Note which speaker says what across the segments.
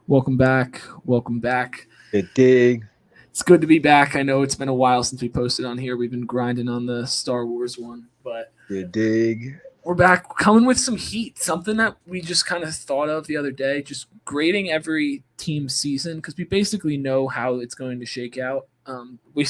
Speaker 1: Welcome back. Welcome back.
Speaker 2: Good dig.
Speaker 1: It's good to be back. I know it's been a while since we posted on here. We've been grinding on the Star Wars one, but
Speaker 2: Good dig.
Speaker 1: we're back coming with some heat. Something that we just kind of thought of the other day, just grading every team season because we basically know how it's going to shake out. We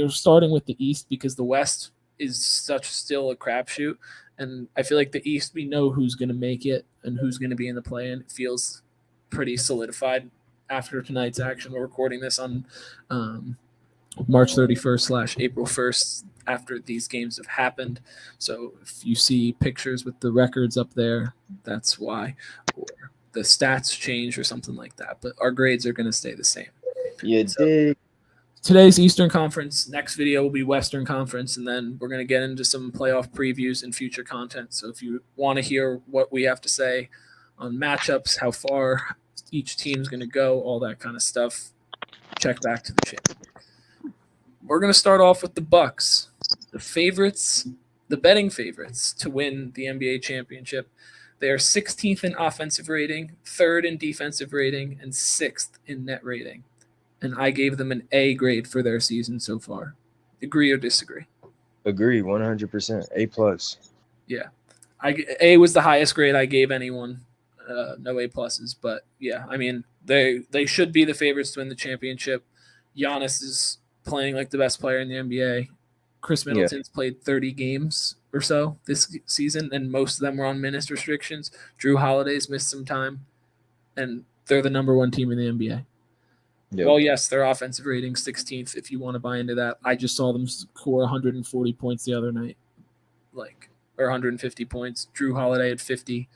Speaker 1: were starting with the East because the West is such still a crapshoot, and I feel like the East we know who's going to make it and who's going to be in the play, and it feels pretty solidified after tonight's action. We're recording this on um, March 31st slash April 1st after these games have happened. So if you see pictures with the records up there, that's why, or the stats change or something like that. But our grades are going to stay the same.
Speaker 2: You
Speaker 1: So
Speaker 2: dig.
Speaker 1: today's Eastern Conference. Next video will be Western Conference, and then we're going to get into some playoff previews and future content. So if you want to hear what we have to say on matchups, how far each team's going to go, all that kind of stuff, check back to the channel. We're going to start off with the Bucks, the favorites, the betting favorites to win the NBA championship. They are 16th in offensive rating, third in defensive rating, and sixth in net rating. And I gave them an A grade for their season so far. Agree or disagree?
Speaker 2: Agree 100%. A plus.
Speaker 1: Yeah. A was the highest grade I gave anyone. No A pluses, but yeah, I mean they should be the favorites to win the championship. Giannis is playing like the best player in the NBA. Chris
Speaker 2: Yeah.
Speaker 1: Middleton's played 30 games or so this season, and most of them were on minutes restrictions. Drew Holiday's missed some time, and they're the number one team in the NBA.
Speaker 2: Yep.
Speaker 1: Well, yes, their offensive rating 16th. If you want to buy into that, I just saw them score 140 points the other night, or 150 points. Drew Holiday at 50.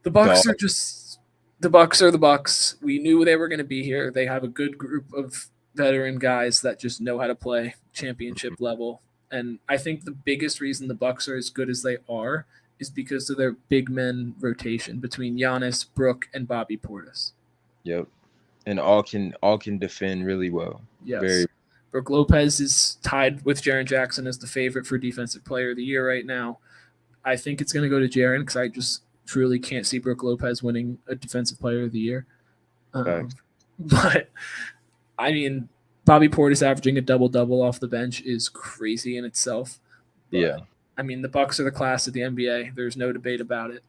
Speaker 1: The Bucks
Speaker 2: Dog.
Speaker 1: are just the Bucks are the Bucks. We knew they were going to be here. They have a good group of veteran guys that just know how to play championship level. And I think the biggest reason the Bucks are as good as they are is because of their big men rotation between Giannis, Brook, and Bobby Portis.
Speaker 2: Yep. And all can defend really well.
Speaker 1: Yes.
Speaker 2: Very.
Speaker 1: Brook Lopez is tied with Jaren Jackson as the favorite for Defensive Player of the Year right now. I think it's going to go to Jaren because I just truly can't see Brook Lopez winning a Defensive Player of the Year.
Speaker 2: Facts.
Speaker 1: But I mean, Bobby Portis averaging a double double off the bench is crazy in itself. But
Speaker 2: Yeah.
Speaker 1: I mean, the Bucks are the class of the NBA. There's no debate about it.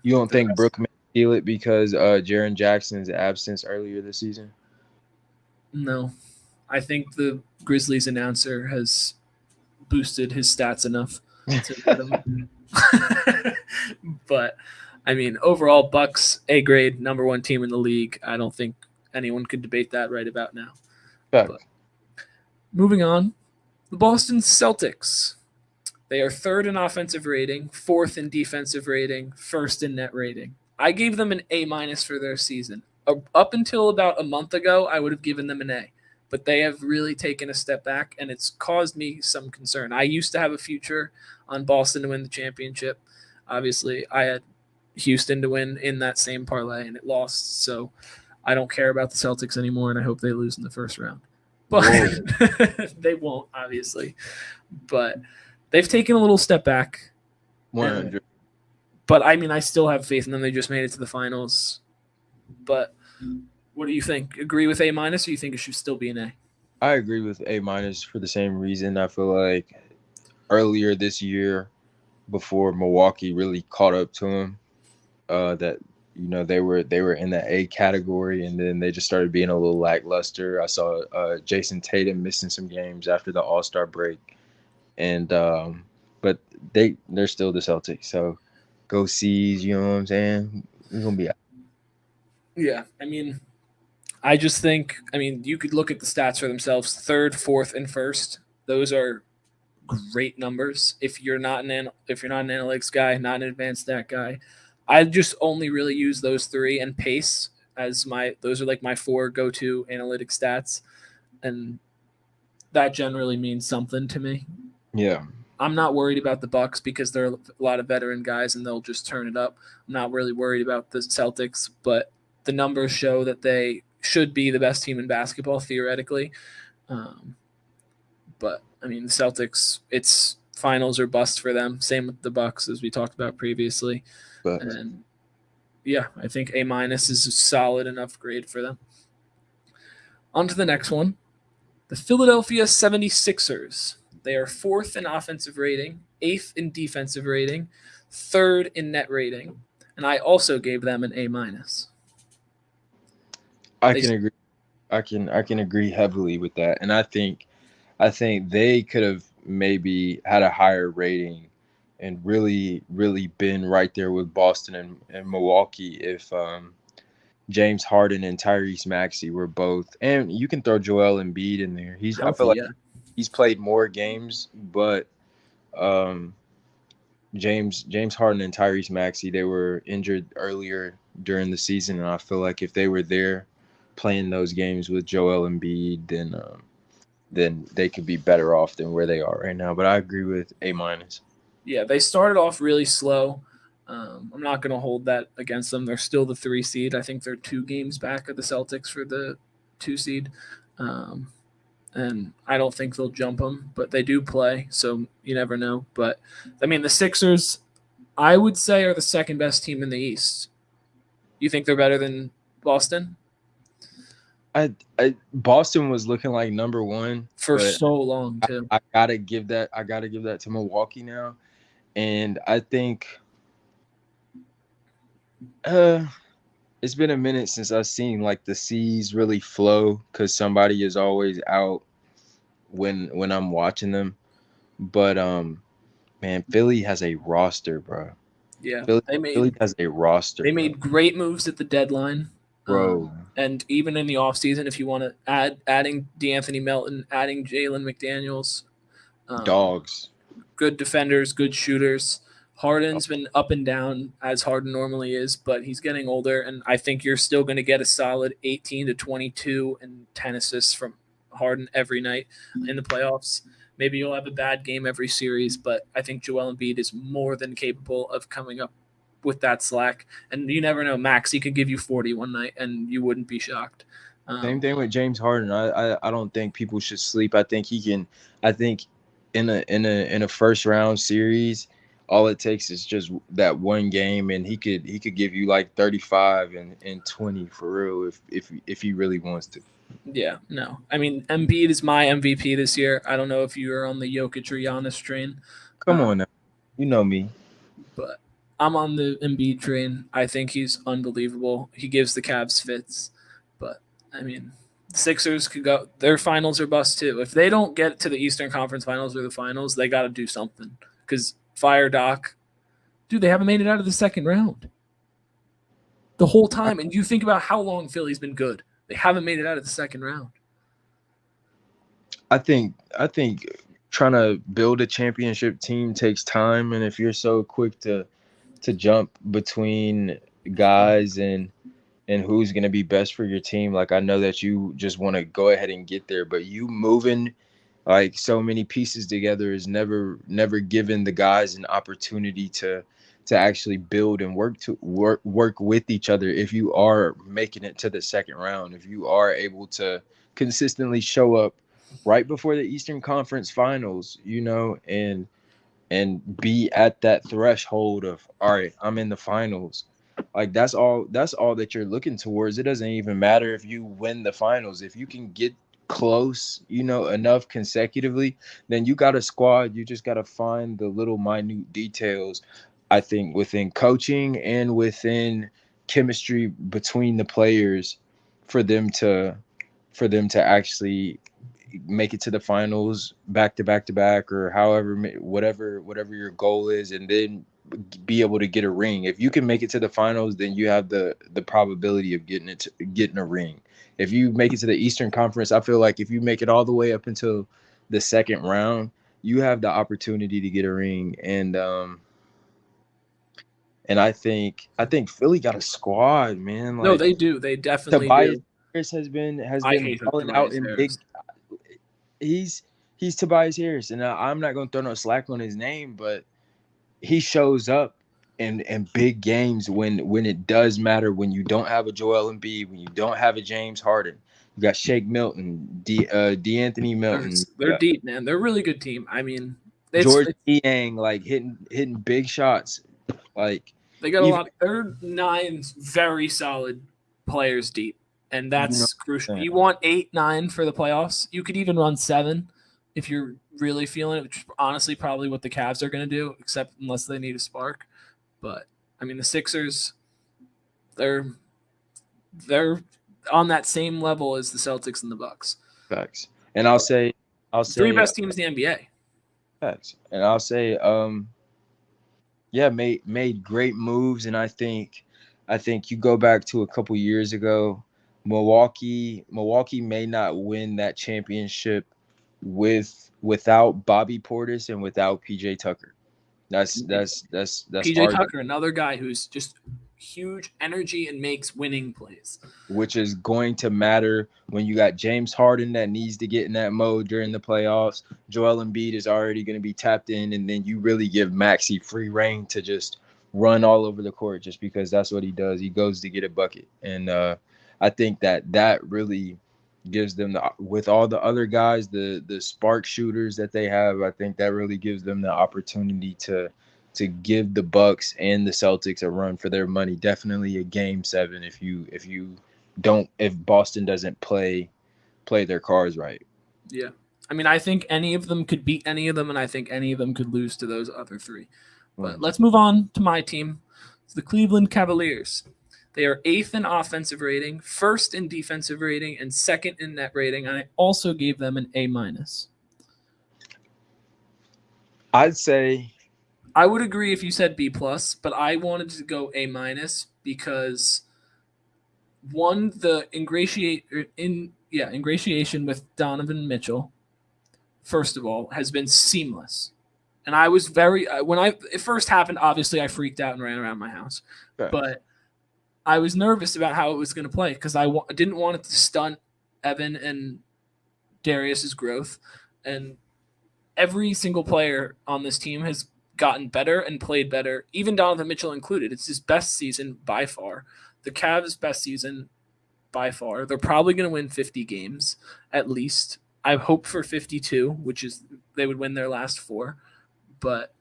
Speaker 2: You don't
Speaker 1: The
Speaker 2: think
Speaker 1: rest,
Speaker 2: Brook may steal it because Jaren Jackson's absence earlier this season?
Speaker 1: no. I think the Grizzlies announcer has boosted his stats enough to let him. But I mean, overall, Bucks A grade, number one team in the league. I don't think anyone could debate that right about now. But
Speaker 2: Facts.
Speaker 1: moving on, the Boston Celtics. They are third in offensive rating, fourth in defensive rating, first in net rating. I gave them an A minus for their season. Up until about a month ago, I would have given them an A, but they have really taken a step back, and it's caused me some concern. I used to have a future on Boston to win the championship. Obviously, I had Houston to win in that same parlay, and it lost. So I don't care about the Celtics anymore, and I hope they lose in the first round. But
Speaker 2: Whoa.
Speaker 1: they won't, obviously. But they've taken a little step back.
Speaker 2: 100.
Speaker 1: But I mean, I still have faith in them. They just made it to the finals. But what do you think? Agree with A minus, or you think it should still be an A?
Speaker 2: I agree with A minus for the same reason. I feel like earlier this year, before Milwaukee really caught up to him, that they were in the A category, and then they just started being a little lackluster. I saw Jason Tatum missing some games after the All-Star break, and but they're still the Celtics. So go C's, you know what I'm saying? We're gonna be.
Speaker 1: Yeah, I mean, I just think, I mean, you could look at the stats for themselves. Third, fourth, and first. Those are great numbers. If you're not an analytics guy, not an advanced stat guy, I just only really use those three and pace as those are like my four go to analytic stats, and that generally means something to me.
Speaker 2: Yeah,
Speaker 1: I'm not worried about the Bucks because they're a lot of veteran guys and they'll just turn it up. I'm not really worried about the Celtics, but the numbers show that they should be the best team in basketball theoretically. Um, but I mean, the Celtics, it's finals or bust for them. Same with the Bucks, as we talked about previously.
Speaker 2: but
Speaker 1: And Yeah, I think A minus is a solid enough grade for them. On to the next one. The Philadelphia 76ers. They are fourth in offensive rating, eighth in defensive rating, third in net rating, and I also gave them an A minus.
Speaker 2: I
Speaker 1: They
Speaker 2: can agree. I can agree heavily with that, and I think they could have maybe had a higher rating and really been right there with Boston and Milwaukee if James Harden and Tyrese Maxey were both, and you can throw Joel Embiid in there. I feel
Speaker 1: healthy,
Speaker 2: like
Speaker 1: yeah.
Speaker 2: he's played more games, but um, James Harden and Tyrese Maxey, they were injured earlier during the season, and I feel like if they were there playing those games with Joel Embiid, then they could be better off than where they are right now. But I agree with A minus.
Speaker 1: Yeah, they started off really slow. I'm not going to hold that against them. They're still the 3 seed. I think they're 2 games back of the Celtics for the 2 seed. Um, and I don't think they'll jump them, but they do play, so you never know. But I mean, the Sixers, I would say, are the second best team in the East. You think they're better than Boston?
Speaker 2: Boston was looking like number one,
Speaker 1: For
Speaker 2: but
Speaker 1: so long, too.
Speaker 2: I gotta give that to Milwaukee now, and I think uh it's been a minute since I've seen like the seas really flow because somebody is always out when I'm watching them. But man, Philly has a roster, bro.
Speaker 1: Yeah,
Speaker 2: Philly
Speaker 1: they
Speaker 2: Philly
Speaker 1: made
Speaker 2: has a roster,
Speaker 1: they
Speaker 2: bro.
Speaker 1: made great moves at the deadline.
Speaker 2: Bro,
Speaker 1: And even in the offseason, if you want to adding D'Anthony Melton, adding Jalen McDaniels, um,
Speaker 2: dogs.
Speaker 1: good defenders, good shooters. Harden's been up and down as Harden normally is, but he's getting older, and I think you're still going to get a solid 18 to 22 and 10 assists from Harden every night in the playoffs. Maybe you'll have a bad game every series, but I think Joel Embiid is more than capable of coming up with that slack. And you never know, Max, he could give you 40 one night, and you wouldn't be shocked.
Speaker 2: Same
Speaker 1: Um,
Speaker 2: thing with James Harden. I don't think people should sleep. I think he can. I think in a first round series, all it takes is just that one game, and he could give you like 35 and 20 for real if he really wants to.
Speaker 1: Yeah, no. I mean, Embiid is my MVP this year. I don't know if you are on the Jokic or Giannis train,
Speaker 2: Come
Speaker 1: uh,
Speaker 2: on now, you know me.
Speaker 1: but I'm on the Embiid train. I think he's unbelievable. He gives the Cavs fits, but I mean, Sixers could go. Their finals are bust too. If they don't get to the Eastern Conference Finals or the finals, they got to do something. Because fire Doc, dude, they haven't made it out of the second round the whole
Speaker 2: I,
Speaker 1: time. And you think about how long Philly's been good. They haven't made it out of the second round.
Speaker 2: I think trying to build a championship team takes time, and if you're so quick to jump between guys and who's going to be best for your team. Like I know that you just want to go ahead and get there, but you moving like so many pieces together is never given the guys an opportunity to actually build and work with each other. If you are making it to the second round, if you are able to consistently show up right before the Eastern Conference Finals, and be at that threshold of all right, I'm in the finals. Like that's all that you're looking towards. It doesn't even matter if you win the finals. If you can get close, enough consecutively, then you got a squad. You just got to find the little minute details, I think, within coaching and within chemistry between the players for them to actually make it to the finals back to back to back, or however whatever your goal is, and then be able to get a ring. If you can make it to the finals, then you have the probability of getting a ring. If you make it to the Eastern Conference, I feel like if you make it all the way up until the second round, you have the opportunity to get a ring. And I think Philly got a squad, man.
Speaker 1: No,
Speaker 2: Like
Speaker 1: they do. They definitely
Speaker 2: Tobias
Speaker 1: do.
Speaker 2: Harris
Speaker 1: I
Speaker 2: has been
Speaker 1: hate
Speaker 2: balling out
Speaker 1: Tobias
Speaker 2: in
Speaker 1: Harris.
Speaker 2: big. He's Tobias Harris, and I'm not gonna throw no slack on his name, but he shows up in big games when it does matter. When you don't have a Joel Embiid, when you don't have a James Harden, you got Shake Milton, D'Anthony
Speaker 1: They're
Speaker 2: Milton,
Speaker 1: they're deep, man. They're a really good team. I mean,
Speaker 2: George
Speaker 1: it's
Speaker 2: Niang, like hitting big shots, like.
Speaker 1: They got a
Speaker 2: Even
Speaker 1: lot. They're nine very solid players deep, and
Speaker 2: you know
Speaker 1: that's crucial.
Speaker 2: what I'm saying?
Speaker 1: You want 8, 9 for the playoffs. You could even run 7 if you're really feeling it, which is honestly probably what the Cavs are going to do, except unless they need a spark. But I mean, the Sixers, they're they're on that same level as the Celtics and the Bucks.
Speaker 2: Facts. And I'll
Speaker 1: But
Speaker 2: say I'll
Speaker 1: the three
Speaker 2: say
Speaker 1: best teams in the NBA.
Speaker 2: facts. And I'll say yeah, made great moves, and I think you go back to a couple years ago, Milwaukee may not win that championship without Bobby Portis and without PJ Tucker. That's
Speaker 1: PJ
Speaker 2: arguable,
Speaker 1: Tucker, another guy who's just huge energy and makes winning plays.
Speaker 2: which is going to matter when you got James Harden that needs to get in that mode during the playoffs. Joel Embiid is already going to be tapped in, and then you really give Maxey free reign to just run all over the court just because that's what he does. He goes to get a bucket, and I think that really gives them with all the other guys, the spark shooters that they have. I think that really gives them the opportunity to give the Bucks and the Celtics a run for their money. Definitely a game 7 if Boston doesn't play their cards right.
Speaker 1: Yeah. I mean, I think any of them could beat any of them, and I think any of them could lose to those other 3. But
Speaker 2: Mm.
Speaker 1: let's move on to my team. It's the Cleveland Cavaliers. They are 8th in offensive rating, 1st in defensive rating, and 2nd in net rating. And I also gave them an A minus.
Speaker 2: I'd say
Speaker 1: I would agree if you said B plus, but I wanted to go A minus because one, the ingratiation with Donovan Mitchell, first of all, has been seamless. And I was when it first happened, obviously I freaked out and ran around my house. But I was nervous about how it was going to play because I didn't want it to stunt Evan and Darius's growth. And every single player on this team has gotten better and played better, even Donovan Mitchell included. It's his best season by far. The Cavs' best season by far. They're probably going to win 50 games at least. I hope for 52, which is they would win their last 4. But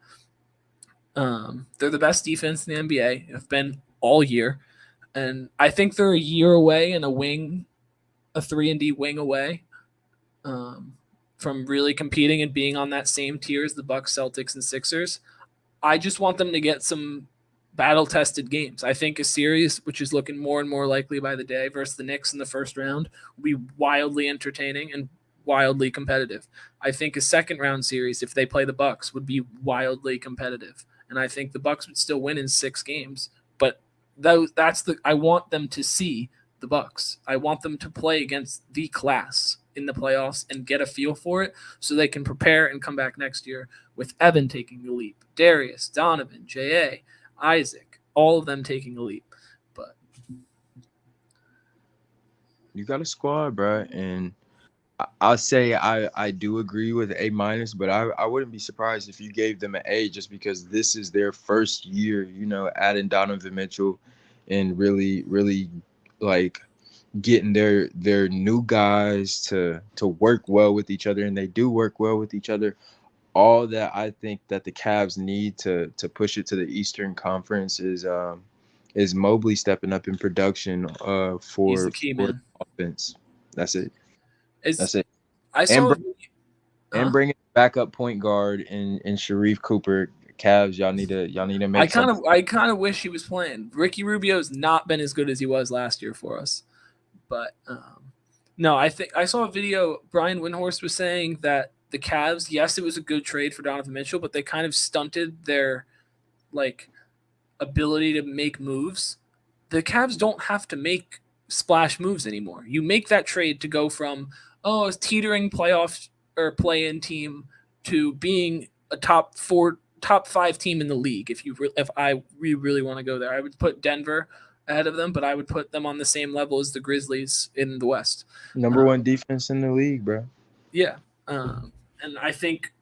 Speaker 1: they're the best defense in the NBA. Have been all year, and I think they're a year away and a 3-and-D wing away from really competing and being on that same tier as the Bucks, Celtics, and Sixers. I just want them to get some battle-tested games. I think a series, which is looking more and more likely by the day, versus the Knicks in the first round, will be wildly entertaining and wildly competitive. I think a second-round series, if they play the Bucks, would be wildly competitive, and I think the Bucks would still win in 6 games. But I want them to see the Bucks. I want them to play against the class in the playoffs and get a feel for it so they can prepare and come back next year with Evan taking the leap, Darius, Donovan, J.A., Isaac, all of them taking a leap. But
Speaker 2: you got a squad, bro, and I'll say I do agree with A minus, but I wouldn't be surprised if you gave them an A just because this is their first year, adding Donovan Mitchell and really like getting their new guys to work well with each other, and they do work well with each other. All that I think that the Cavs need to push it to the Eastern Conference is Mobley stepping up in production
Speaker 1: he's the
Speaker 2: for
Speaker 1: key
Speaker 2: for
Speaker 1: man.
Speaker 2: offense. That's it.
Speaker 1: Is
Speaker 2: That's it.
Speaker 1: I
Speaker 2: And
Speaker 1: saw
Speaker 2: bringing backup point guard in Sharif Cooper. Cavs, y'all need to
Speaker 1: I
Speaker 2: make
Speaker 1: kind
Speaker 2: something.
Speaker 1: of I kind of wish he was playing. Ricky Rubio's not been as good as he was last year for us. But no, I think I saw a video. Brian Windhorst was saying that the Cavs, yes, it was a good trade for Donovan Mitchell, but they kind of stunted their like ability to make moves. The Cavs don't have to make splash moves anymore. You make that trade to go from a teetering playoff or play-in team to being a top 5 team in the league. We really want to go there, I would put Denver ahead of them, but I would put them on the same level as the Grizzlies in the West.
Speaker 2: Number one defense in the league, bro.
Speaker 1: Yeah, and I think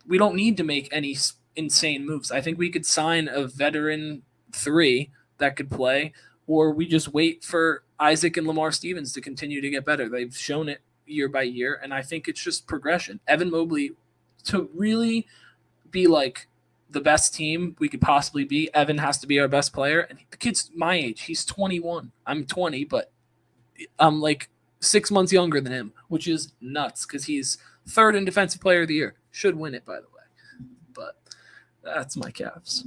Speaker 1: we don't need to make any insane moves. I think we could sign a veteran 3 that could play, or we just wait for Isaac and Lamar Stevens to continue to get better. They've shown it year by year, and I think it's just progression. Evan Mobley to really be like the best team we could possibly be. Evan has to be our best player, and the kid's my age. He's 21. I'm 20, but I'm like 6 months younger than him, which is nuts because he's third in defensive player of the year. Should win it, by the way. But that's my Cavs.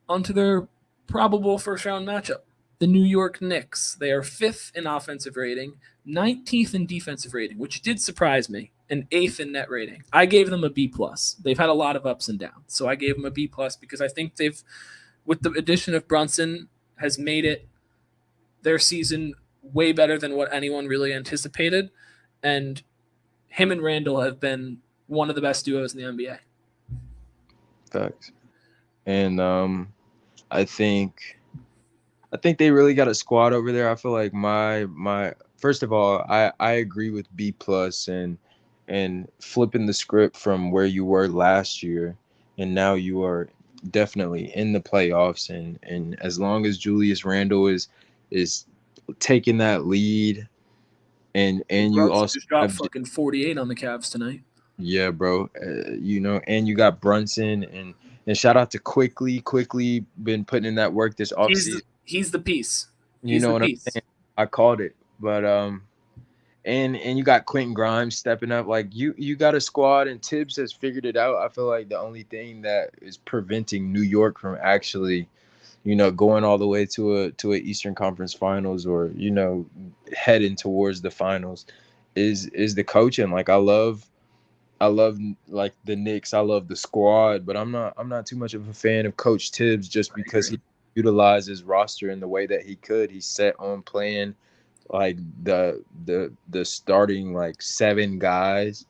Speaker 1: On to their probable first round matchup. The New York Knicks. They are fifth in offensive rating, 19th in defensive rating, which did surprise me, and eighth in net rating. I gave them a B plus. They've had a lot of ups and downs, so I gave them a B plus because I think they've, with the addition of Brunson, has made it their season way better than what anyone really anticipated, and him and Randall have been one of the best duos in the NBA.
Speaker 2: Facts. And I think they really got a squad over there. I feel like my first of all, I agree with B plus and flipping the script from where you were last year, and now you are definitely in the playoffs. And as long as Julius Randle is taking that lead, and you
Speaker 1: Brunson
Speaker 2: also
Speaker 1: just dropped
Speaker 2: have,
Speaker 1: fucking 48 on the Cavs tonight.
Speaker 2: yeah, bro, and you got Brunson and shout out to Quickly been putting in that work this offseason.
Speaker 1: He's the piece.
Speaker 2: You
Speaker 1: He's
Speaker 2: know
Speaker 1: the
Speaker 2: what I'm
Speaker 1: piece.
Speaker 2: saying? I called it, but and you got Quentin Grimes stepping up. Like you got a squad, and Tibbs has figured it out. I feel like the only thing that is preventing New York from actually, going all the way to a Eastern Conference Finals, or heading towards the finals, is the coaching. Like I love like the Knicks. I love the squad, but I'm not too much of a fan of Coach Tibbs just because he utilized his roster in the way that he could. He's set on playing like the starting like 7 guys.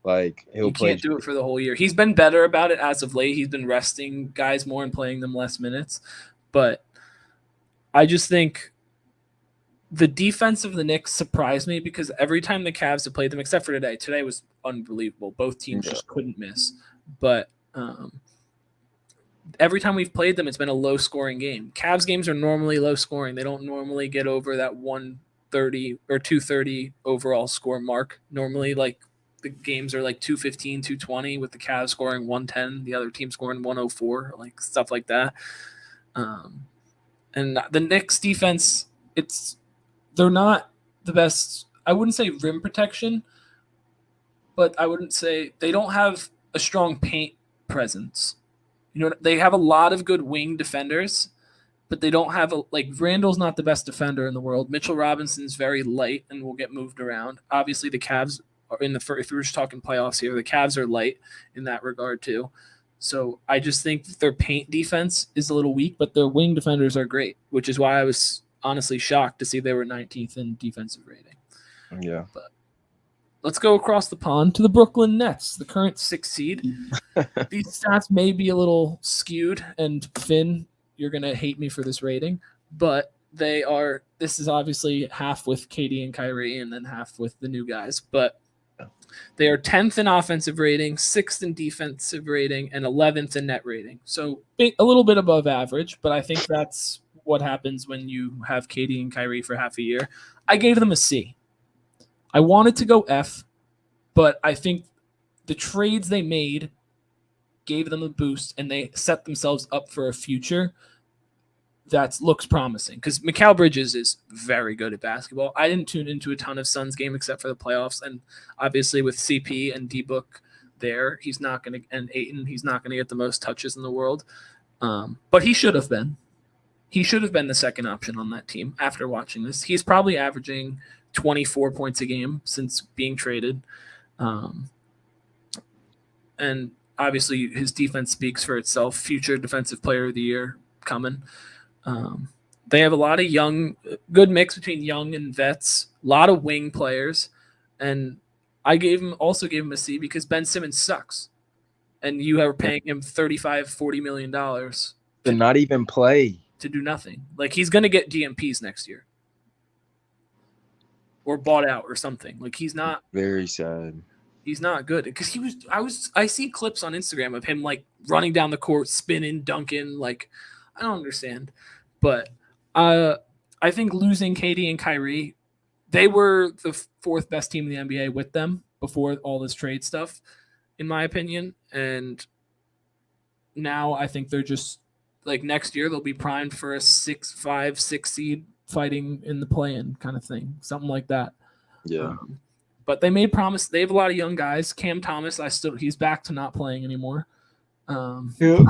Speaker 2: Like he'll
Speaker 1: You
Speaker 2: play.
Speaker 1: can't do it for the whole year. He's been better about it as of late. He's been resting guys more and playing them less minutes. But I just think the defense of the Knicks surprised me because every time the Cavs have played them, except for today was unbelievable. Both teams just couldn't miss. But every time we've played them, it's been a low-scoring game. Cavs games are normally low-scoring. They don't normally get over that 130 or 230 overall score mark. Normally, like the games are like 215, 220 with the Cavs scoring 110, the other team scoring 104, like stuff like that. And the Knicks defense, they're not the best. I wouldn't say rim protection, but I wouldn't say they don't have a strong paint presence. They have a lot of good wing defenders, but they don't have Randall's not the best defender in the world. Mitchell Robinson's very light and will get moved around. Obviously, the Cavs are if we were just talking playoffs here, the Cavs are light in that regard too. So I just think their paint defense is a little weak, but their wing defenders are great, which is why I was honestly shocked to see they were 19th in defensive rating.
Speaker 2: Yeah.
Speaker 1: But let's go across the pond to the Brooklyn Nets, the current 6th seed. These stats may be a little skewed, and Finn, you're going to hate me for this rating, but this is obviously half with KD and Kyrie and then half with the new guys, but they are 10th in offensive rating, 6th in defensive rating, and 11th in net rating. So a little bit above average, but I think that's what happens when you have KD and Kyrie for half a year. I gave them a C. I wanted to go F, but I think the trades they made gave them a boost, and they set themselves up for a future that looks promising. Because Mikal Bridges is very good at basketball. I didn't tune into a ton of Suns game except for the playoffs, and obviously with CP and D-Book there, he's not going to, and Ayton, he's not going to get the most touches in the world. But he should have been. He should have been the second option on that team after watching this. He's probably averaging 24 points a game since being traded. And obviously his defense speaks for itself. Future defensive player of the year coming. They have a lot of good mix between young and vets, a lot of wing players. And I also gave him a C because Ben Simmons sucks. And you are paying him $35-40 million
Speaker 2: to not even play.
Speaker 1: To do nothing. Like he's going to get DMPs next year. Or bought out or something. Like he's not.
Speaker 2: Very sad.
Speaker 1: He's not good because I see clips on Instagram of him like running down the court, spinning, dunking. Like I don't understand, but I think losing KD and Kyrie, they were the 4th best team in the NBA with them before all this trade stuff, in my opinion. And now I think they're just like next year they'll be primed for a 6 seed fighting in the play-in kind of thing, something like that.
Speaker 2: Yeah.
Speaker 1: Um, but they made promise. They have a lot of young guys. Cam Thomas, he's back to not playing anymore.
Speaker 2: Yeah.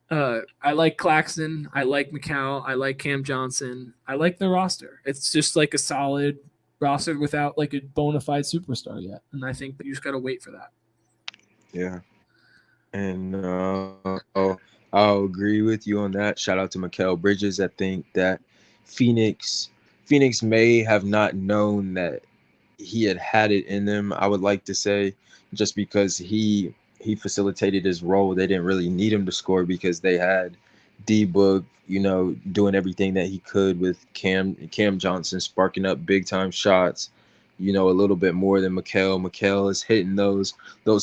Speaker 1: But I like Claxton. I like McCall. I like Cam Johnson. I like the roster. It's just like a solid roster without like a bona fide superstar yet, and I think you just got to wait for that.
Speaker 2: Yeah. And I'll agree with you on that. Shout out to Mikal Bridges. I think that Phoenix Phoenix may have not known that he had it in them. I would like to say, just because he facilitated his role. They didn't really need him to score because they had D Book, doing everything that he could with Cam Johnson sparking up big time shots. A little bit more than Mikal. Mikal is hitting those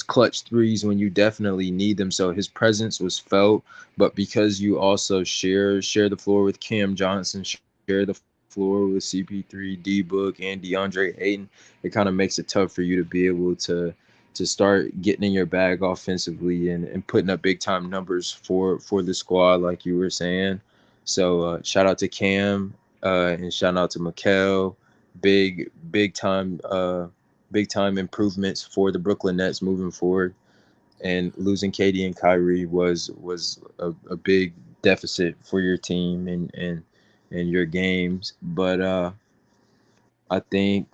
Speaker 2: clutch threes when you definitely need them. So his presence was felt, but because you also share the floor with Cam Johnson, share the floor with CP3, D Book, and DeAndre Ayton, it kind of makes it tough for you to be able to start getting in your bag offensively and putting up big time numbers for the squad, like you were saying. So shout out to Cam and shout out to Mikal. Big time improvements for the Brooklyn Nets moving forward. And losing KD and Kyrie was a big deficit for your team and your games. But I think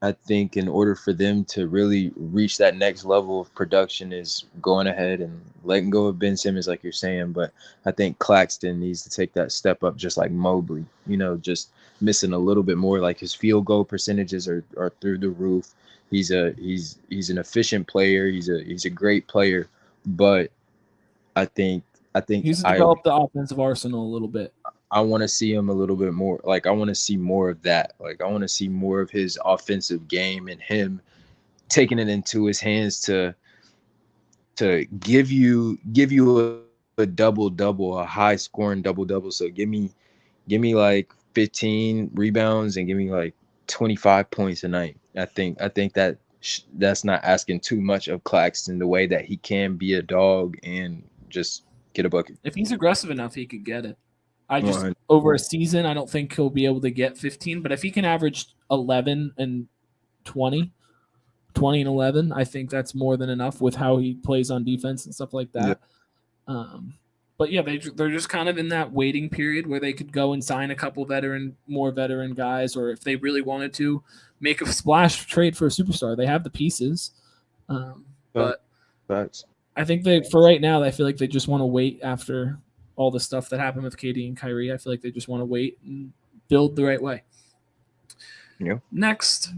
Speaker 2: I think in order for them to really reach that next level of production is going ahead and letting go of Ben Simmons, like you're saying. But I think Claxton needs to take that step up, just like Mobley. Just missing a little bit more. Like his field goal percentages are through the roof. He's an efficient player. He's a great player, but I think I
Speaker 1: He
Speaker 2: think
Speaker 1: needs to develop the offensive arsenal a little bit.
Speaker 2: I want to see him a little bit more. Like I want to see more of that. Like I want to see more of his offensive game and him taking it into his hands to give you a double double, a high scoring double double. So give me like 15 rebounds and give me like 25 points a night. I think that's not asking too much of Claxton, the way that he can be a dog and just get a bucket.
Speaker 1: If he's aggressive enough, he could get it. I just
Speaker 2: 100.
Speaker 1: over a season, I don't think he'll be able to get 15. But if he can average 11 and 20, 20 and 11, I think that's more than enough with how he plays on defense and stuff like
Speaker 2: Yeah.
Speaker 1: that. Um, but yeah, they're just kind of in that waiting period where they could go and sign a couple more veteran guys, or if they really wanted to make a splash trade for a superstar, they have the pieces. But
Speaker 2: Facts.
Speaker 1: I think for right now, I feel like they just want to wait after all the stuff that happened with KD and Kyrie. I feel like they just want to wait and build the right way.
Speaker 2: Yeah.
Speaker 1: Next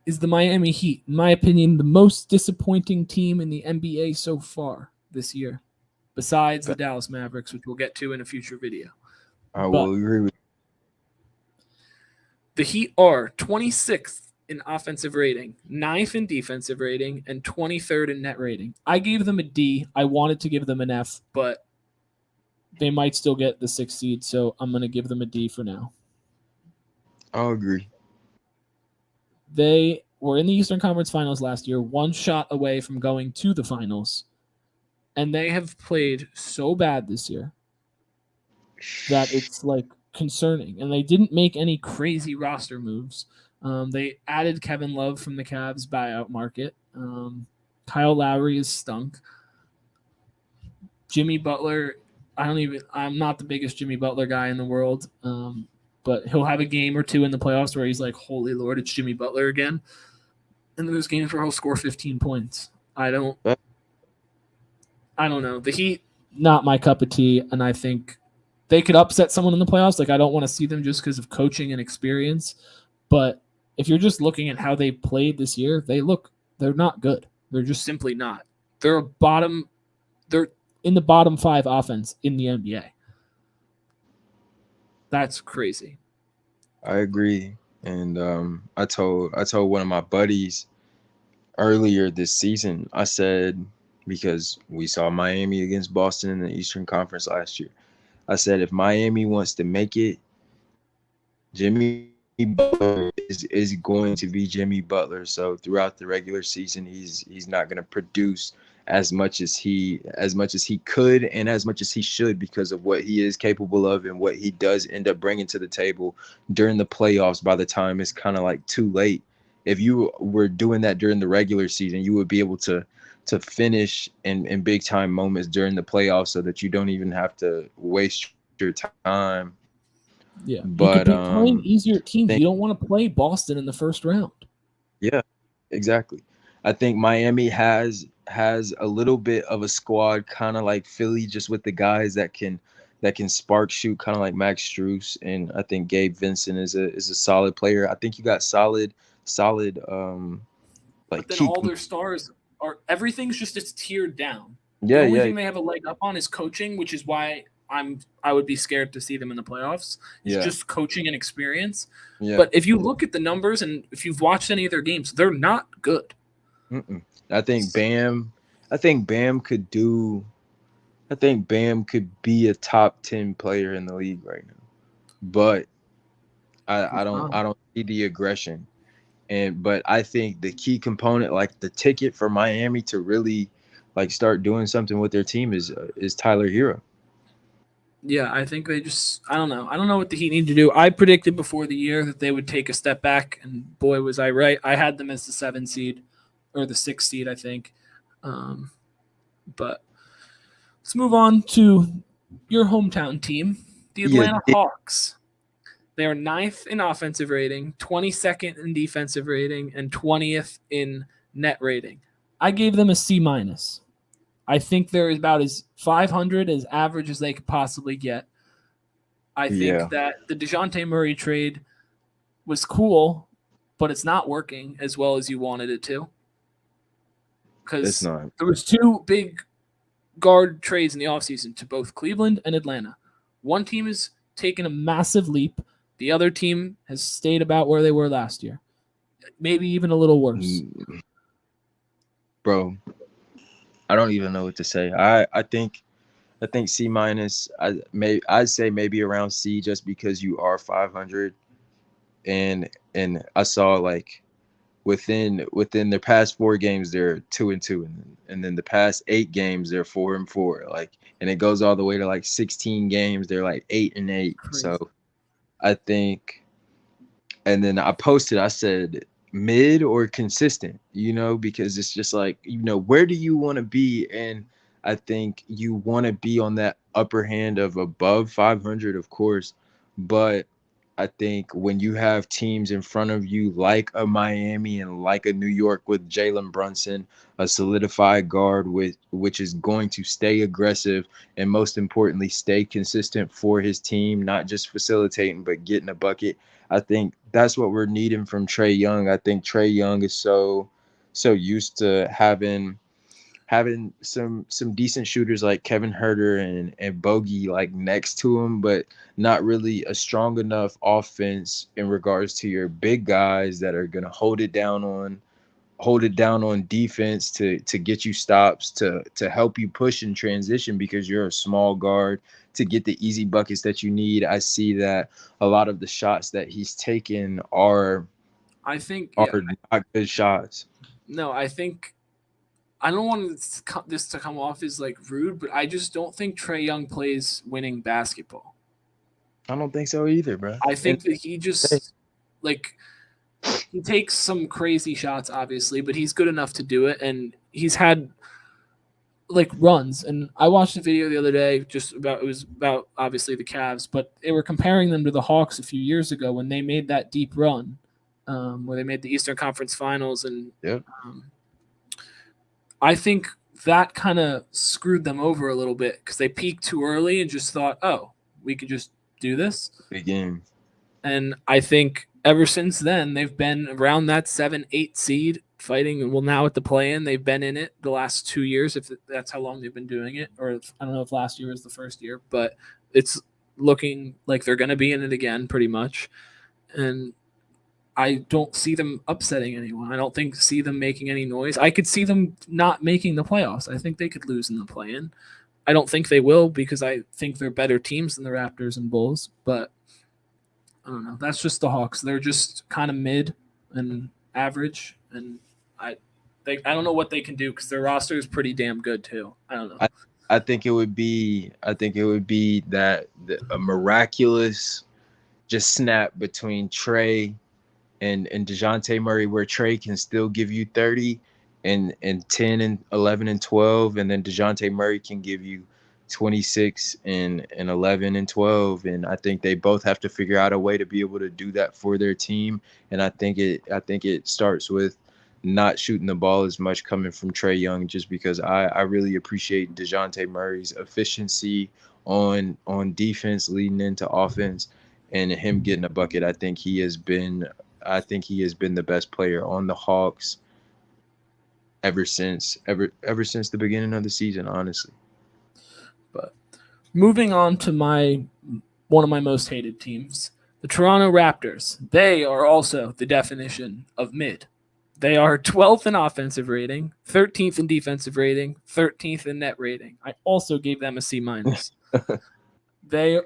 Speaker 1: is the Miami Heat. In my opinion, the most disappointing team in the NBA so far this year, besides the Dallas Mavericks, which we'll get to in a future video.
Speaker 2: I
Speaker 1: But
Speaker 2: will agree with
Speaker 1: the Heat are 26th in offensive rating, 9th in defensive rating, and 23rd in net rating. I gave them a D. I wanted to give them an F, but they might still get the 6th seed, so I'm going to give them a D for now.
Speaker 2: I'll agree.
Speaker 1: They were in the Eastern Conference Finals last year, one shot away from going to the finals, and they have played so bad this year that it's like concerning. And they didn't make any crazy roster moves. They added Kevin Love from the Cavs buyout market. Kyle Lowry is stunk. Jimmy Butler, I'm not the biggest Jimmy Butler guy in the world, but he'll have a game or two in the playoffs where he's like, holy Lord, it's Jimmy Butler again. And there's games where he'll score 15 points. I don't know. The Heat, not my cup of tea, and I think they could upset someone in the playoffs. Like, I don't want to see them just because of coaching and experience. But if you're just looking at how they played this year, they're not good. They're just simply not. They're in the bottom 5 offense in the NBA. That's crazy.
Speaker 2: I agree. And I told one of my buddies earlier this season, I said, because we saw Miami against Boston in the Eastern Conference last year, I said, if Miami wants to make it, Jimmy Butler is going to be Jimmy Butler. So throughout the regular season, he's not going to produce as much as he could and as much as he should because of what he is capable of and what he does end up bringing to the table during the playoffs. By the time it's kind of like too late, if you were doing that during the regular season, you would be able to finish in big time moments during the playoffs so that you don't even have to waste your time. But
Speaker 1: Yeah, you could be
Speaker 2: I
Speaker 1: playing
Speaker 2: think
Speaker 1: easier teams. You don't want to play Boston in the first round.
Speaker 2: yeah, exactly. I think Miami has a little bit of a squad, kind of like Philly, just with the guys that can spark shoot, kind of like Max Struess, and I think Gabe Vincent is a solid player. I think you got solid
Speaker 1: But
Speaker 2: like
Speaker 1: then
Speaker 2: key.
Speaker 1: all their stars are everything's just it's tiered down. The
Speaker 2: Yeah,
Speaker 1: only
Speaker 2: yeah,
Speaker 1: thing they have a leg up on is coaching, which is why I would be scared to see them in the playoffs. It's
Speaker 2: yeah,
Speaker 1: just coaching and experience.
Speaker 2: yeah.
Speaker 1: But if you look at the numbers and if you've watched any of their games, they're not good.
Speaker 2: Mm-mm. I think Bam. I think Bam could do. I think Bam could be a top 10 player in the league right now, but I
Speaker 1: He's
Speaker 2: don't
Speaker 1: not.
Speaker 2: I don't see the aggression. And but I think the key component, like the ticket for Miami to really like start doing something with their team is Tyler Hero.
Speaker 1: Yeah, I think they just I don't know. I don't know what the Heat need to do. I predicted before the year that they would take a step back, and boy was I right. I had them as the 7 seed or the 6 seed, I think. Um, but let's move on to your hometown team, the
Speaker 2: Yeah,
Speaker 1: Atlanta Hawks. They are ninth in offensive rating, 22nd in defensive rating, and 20th in net rating. I gave them a C minus. I think they're about as 500 as average as they could possibly get. I think
Speaker 2: yeah,
Speaker 1: that the DeJounte Murray trade was cool, but it's not working as well as you wanted it to
Speaker 2: it's
Speaker 1: because
Speaker 2: not.
Speaker 1: there was two big guard trades in the offseason to both Cleveland and Atlanta. One team has taken a massive leap. The other team has stayed about where they were last year, maybe even a little worse.
Speaker 2: Mm, bro, I don't even know what to say. I think C minus. I'd say maybe around C just because you are 500 and I saw like within their past 4 games they're 2-2 and then the past 8 games they're 4-4 like and it goes all the way to like 16 games they're like 8-8
Speaker 1: Crazy.
Speaker 2: so I think and then I posted I said mid or consistent because it's just like where do you want to be and I think you want to be on that upper hand of above 500 of course but I think when you have teams in front of you like a Miami and like a New York with Jalen Brunson, a solidified guard with which is going to stay aggressive and most importantly stay consistent for his team, not just facilitating but getting a bucket. I think that's what we're needing from Trae Young. I think Trae Young is so used to having some decent shooters like Kevin Herter and Bogey like next to him, but not really a strong enough offense in regards to your big guys that are gonna hold it down on defense to get you stops to help you push in transition because you're a small guard to get the easy buckets that you need. I see that a lot of the shots that he's taken are
Speaker 1: I think, yeah,
Speaker 2: are not good shots.
Speaker 1: no, I think I don't want this to come off as like rude, but I just don't think Trey Young plays winning basketball.
Speaker 2: I don't think so either, bro.
Speaker 1: I
Speaker 2: And
Speaker 1: think that he just like he takes some crazy shots, obviously, but he's good enough to do it, and he's had like runs. And I watched a video the other day just about it was about obviously the Cavs, but they were comparing them to the Hawks a few years ago when they made that deep run, where they made the Eastern Conference Finals, and
Speaker 2: yep,
Speaker 1: um, I think that kind of screwed them over a little bit because they peaked too early and just thought, oh, we could just do this.
Speaker 2: big game.
Speaker 1: And I think ever since then, they've been around that 7, 8 seed fighting. Well, now at the play in, they've been in it the last 2 years, if that's how long they've been doing it. Or I don't know if last year was the first year, but it's looking like they're going to be in it again pretty much. And I don't see them upsetting anyone. I don't think see them making any noise. I could see them not making the playoffs. I think they could lose in the play in. I don't think they will because I think they're better teams than the Raptors and Bulls, but I don't know. That's just the Hawks. They're just kind of mid and average, and I I don't know what they can do because their roster is pretty damn good too. I don't know.
Speaker 2: I think it would be that a miraculous just snap between Trey and DeJounte Murray, where Trey can still give you 30 and 10 and 11 and 12, and then DeJounte Murray can give you 26 and 11 and 12. And I think they both have to figure out a way to be able to do that for their team. And I think it starts with not shooting the ball as much coming from Trey Young, just because I really appreciate DeJounte Murray's efficiency on defense leading into offense, and him getting a bucket. I think he has been the best player on the Hawks ever since the beginning of the season, honestly.
Speaker 1: But moving on to one of my most hated teams, the Toronto Raptors. They are also the definition of mid. They are 12th in offensive rating, 13th in defensive rating, 13th in net rating. I also gave them a C minus. They're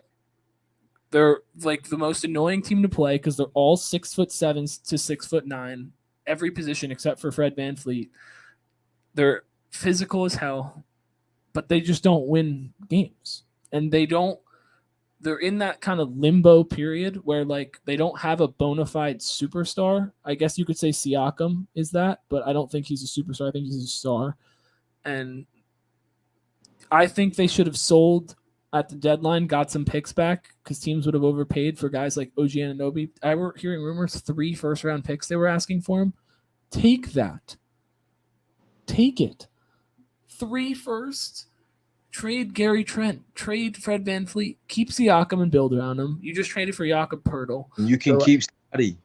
Speaker 1: like the most annoying team to play because they're all 6'7" to 6'9", every position except for Fred VanVleet. They're physical as hell, but they just don't win games. And they're in that kind of limbo period where like they don't have a bona fide superstar. I guess you could say Siakam is that, but I don't think he's a superstar. I think he's a star. And I think they should have sold at the deadline, got some picks back because teams would have overpaid for guys like OG Anunoby. I were hearing rumors 3 first-round picks they were asking for him. Take that. Take it. 3 firsts. Trade Gary Trent. Trade Fred VanVleet. Keep Siakam and build around him. You just traded for Jakob Poeltl.
Speaker 2: You can keep Scotty.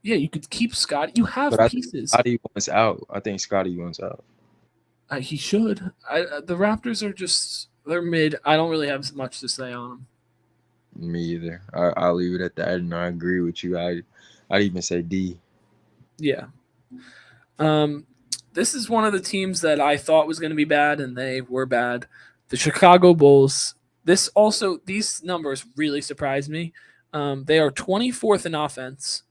Speaker 1: Yeah, you could keep Scott. You have
Speaker 2: but
Speaker 1: pieces.
Speaker 2: Scotty wants out. I think Scotty wants out.
Speaker 1: He should. The Raptors are just they're mid. I don't really have much to say on them.
Speaker 2: Me either. I'll leave it at that, and I agree with you. I'd even say D.
Speaker 1: Yeah. This is one of the teams that I thought was going to be bad, and they were bad. The Chicago Bulls. These numbers really surprised me. They are 24th in offense,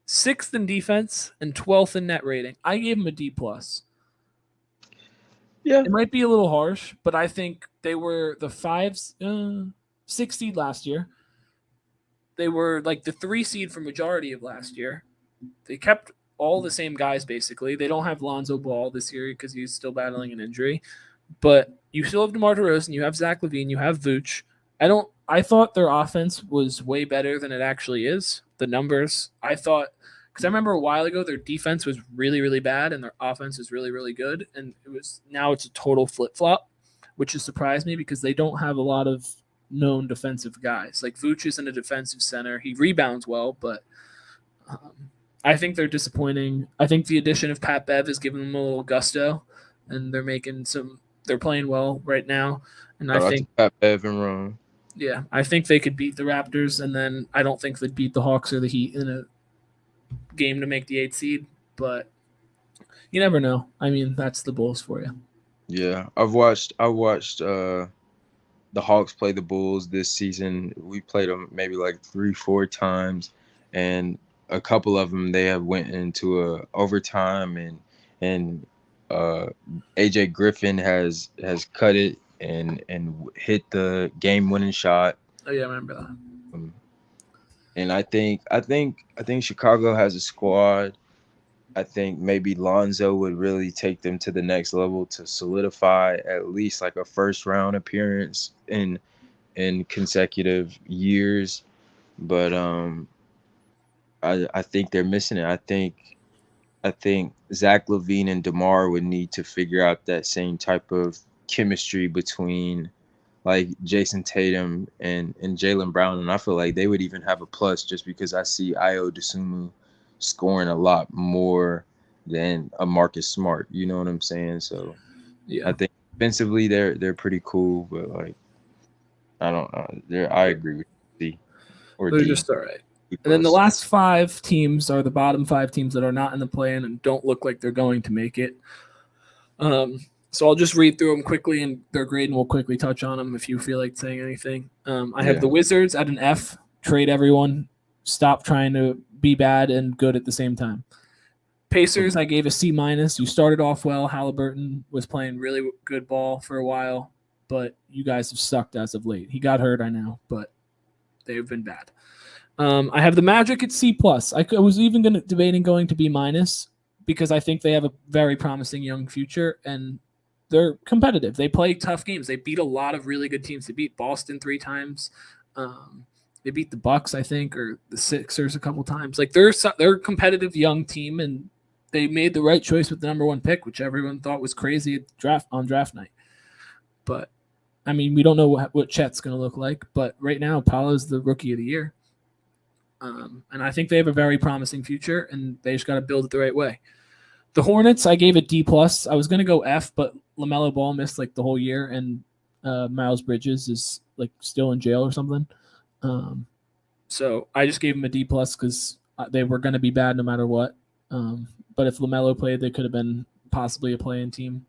Speaker 1: 6th in defense, and 12th in net rating. I gave them a D+. Yeah, it might be a little harsh, but I think they were the 6 seed last year. They were like the 3 seed for majority of last year. They kept all the same guys basically. They don't have Lonzo Ball this year because he's still battling an injury, but you still have DeMar DeRozan, you have Zach LaVine, you have Vooch. I thought their offense was way better than it actually is. The numbers, because I remember a while ago their defense was really, really bad and their offense was really, really good, and now it's a total flip flop, which has surprised me because they don't have a lot of known defensive guys. Like Vooch isn't a defensive center. He rebounds well, but I think they're disappointing. I think the addition of Pat Bev has given them a little gusto, and they're playing well right now. And I think
Speaker 2: Pat Bev and Ron.
Speaker 1: Yeah, I think they could beat the Raptors, and then I don't think they'd beat the Hawks or the Heat in a game to make the 8th seed, but you never know. I mean, that's the Bulls for you.
Speaker 2: Yeah, I watched the Hawks play the Bulls this season. We played them maybe like 3-4 times, and a couple of them they have went into a overtime, and AJ Griffin has cut it and hit the game-winning shot.
Speaker 1: Oh yeah, I remember that.
Speaker 2: And I think Chicago has a squad. I think maybe Lonzo would really take them to the next level to solidify at least like a first-round appearance in consecutive years. But I think they're missing it. I think Zach LaVine and DeMar would need to figure out that same type of chemistry between like Jason Tatum and Jaylen Brown, and I feel like they would even have a plus just because I see Ayo Dosunmu scoring a lot more than a Marcus Smart. You know what I'm saying? So yeah, I think defensively they're pretty cool, but like I don't know. I agree with C or
Speaker 1: they're
Speaker 2: D.
Speaker 1: Just all right. And then the last 5 teams are the bottom 5 teams that are not in the play-in and don't look like they're going to make it. So I'll just read through them quickly, and their grade, and we'll quickly touch on them if you feel like saying anything. I have the Wizards at an F. Trade everyone. Stop trying to be bad and good at the same time. Pacers, I gave a C minus. You started off well. Halliburton was playing really good ball for a while, but you guys have sucked as of late. He got hurt, I know, but they've been bad. I have the Magic at C plus. I was even debating going to B minus because I think they have a very promising young future and they're competitive. They play tough games. They beat a lot of really good teams. They beat Boston 3 times. They beat the Bucks, I think, or the Sixers a couple times. Like they're a competitive young team, and they made the right choice with the number 1 pick, which everyone thought was crazy at draft night. But I mean, we don't know what Chet's going to look like. But right now, Paolo's the rookie of the year, and I think they have a very promising future, and they just got to build it the right way. The Hornets, I gave it D plus. I was going to go F, but LaMelo Ball missed like the whole year, and Miles Bridges is like still in jail or something. So I just gave him a D plus because they were going to be bad no matter what. But if LaMelo played, they could have been possibly a play-in team.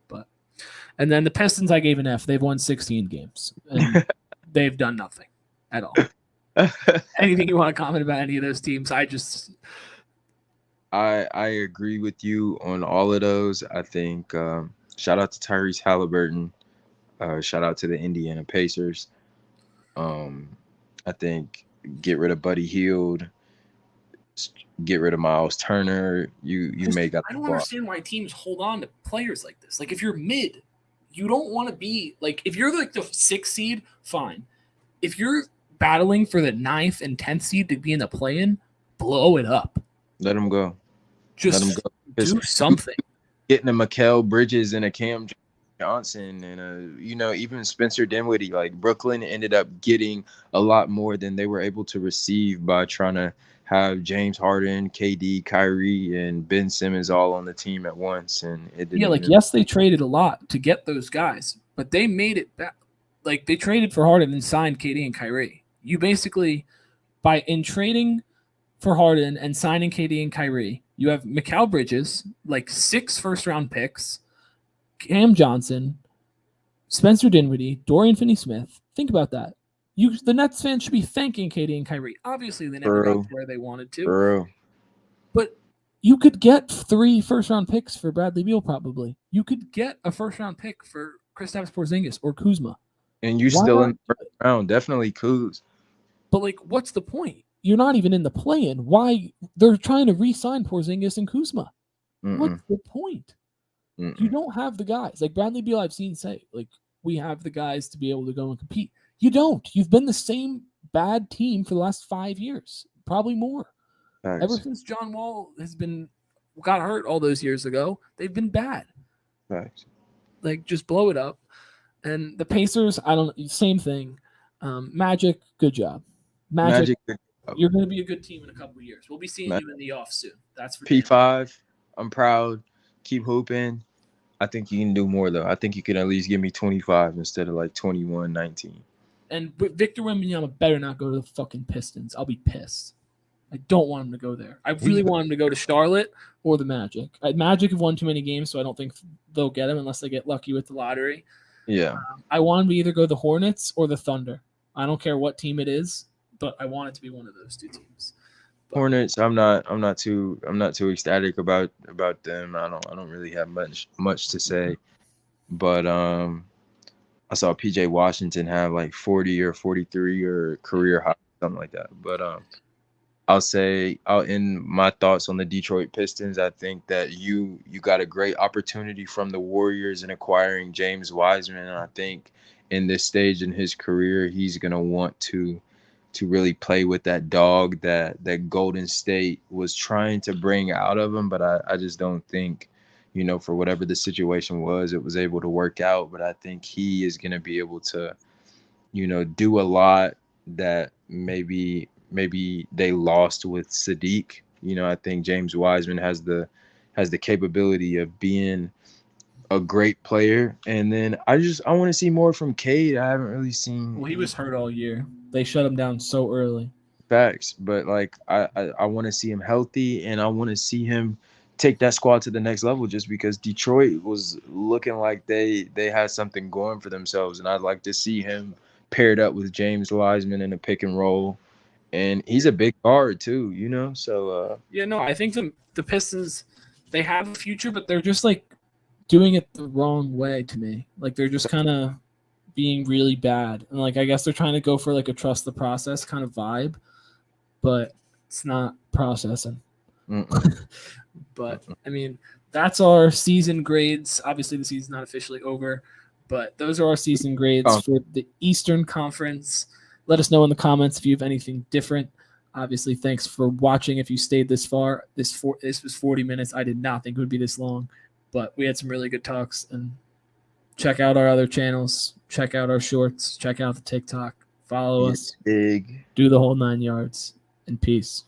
Speaker 1: And then the Pistons, I gave an F. They've won 16 games, and they've done nothing at all. Anything you want to comment about any of those teams?
Speaker 2: I agree with you on all of those. I think shout out to Tyrese Halliburton. Shout out to the Indiana Pacers. I think get rid of Buddy Hield, get rid of Miles Turner. You may got.
Speaker 1: I don't understand why teams hold on to players like this. Like if you're mid, you don't want to be like if you're like the 6th seed, fine. If you're battling for the 9th and 10th seed to be in the play-in, blow it up.
Speaker 2: Let them go.
Speaker 1: Just let them go. Do something.
Speaker 2: Getting a Mikal Bridges and a Cam Johnson and even Spencer Dinwiddie, like Brooklyn ended up getting a lot more than they were able to receive by trying to have James Harden, KD, Kyrie, and Ben Simmons all on the team at once, and it didn't.
Speaker 1: Yes, they traded a lot to get those guys, but they made it back. Like they traded for Harden and signed KD and Kyrie. You basically in trading for Harden and signing KD and Kyrie, you have Mikal Bridges, like 6 first-round picks. Cam Johnson, Spencer Dinwiddie, Dorian Finney-Smith. Think about that. The Nets fans should be thanking KD and Kyrie. Obviously, they never got to where they wanted to. But you could get 3 first-round picks for Bradley Beal probably. You could get a first-round pick for Kristaps Porzingis or Kuzma.
Speaker 2: And you're still in the first round. Definitely Kuz.
Speaker 1: But, like, what's the point? You're not even in the play-in. Why? They're trying to re-sign Porzingis and Kuzma. What's the point? You don't have the guys. Like Bradley Beal, I've seen say, like, we have the guys to be able to go and compete. You don't. You've been the same bad team for the last 5 years, probably more. Thanks. Ever since John Wall got hurt all those years ago, they've been bad.
Speaker 2: Thanks.
Speaker 1: Like, just blow it up. And the Pacers, same thing. Magic, good job. Magic you're going to be a good team in a couple of years. We'll be seeing you in the off soon. That's for
Speaker 2: P5. I'm proud. Keep hooping. I think you can do more, though. I think you can at least give me 25 instead of like 21, 19.
Speaker 1: And Victor Wembanyama better not go to the fucking Pistons. I'll be pissed. I don't want him to go there. I really want him to go to Charlotte or the Magic. Magic have won too many games, so I don't think they'll get him unless they get lucky with the lottery.
Speaker 2: Yeah.
Speaker 1: I want him to either go the Hornets or the Thunder. I don't care what team it is, but I want it to be one of those 2 teams.
Speaker 2: Hornets, I'm not too ecstatic about them. I don't really have much to say. But I saw PJ Washington have like 40 or 43 or career high, something like that. But I'll end my thoughts on the Detroit Pistons. I think that you got a great opportunity from the Warriors in acquiring James Wiseman. And I think in this stage in his career, he's gonna want to really play with that dog that Golden State was trying to bring out of him. But I just don't think, for whatever the situation was, it was able to work out. But I think he is going to be able to, do a lot that maybe they lost with Sadiq. I think James Wiseman has the capability of being a great player. And then I want to see more from Cade. I haven't really seen.
Speaker 1: Well, he was hurt all year. They shut him down so early.
Speaker 2: Facts, but like I want to see him healthy, and I want to see him take that squad to the next level. Just because Detroit was looking like they had something going for themselves, and I'd like to see him paired up with James Wiseman in a pick and roll, and he's a big guard too, So
Speaker 1: I think the Pistons they have a future, but they're just like doing it the wrong way to me. Like they're just kind of being really bad, and like I guess they're trying to go for like a trust the process kind of vibe, but it's not processing. But I mean, that's our season grades. Obviously, the season's not officially over, but those are our season grades for the Eastern Conference. Let us know in the comments if you have anything different. Obviously, thanks for watching. If you stayed this far, this was 40 minutes. I did not think it would be this long, but we had some really good talks. And check out our other channels. Check out our shorts. Check out the TikTok. Follow us.
Speaker 2: Big.
Speaker 1: Do the whole 9 yards. And peace.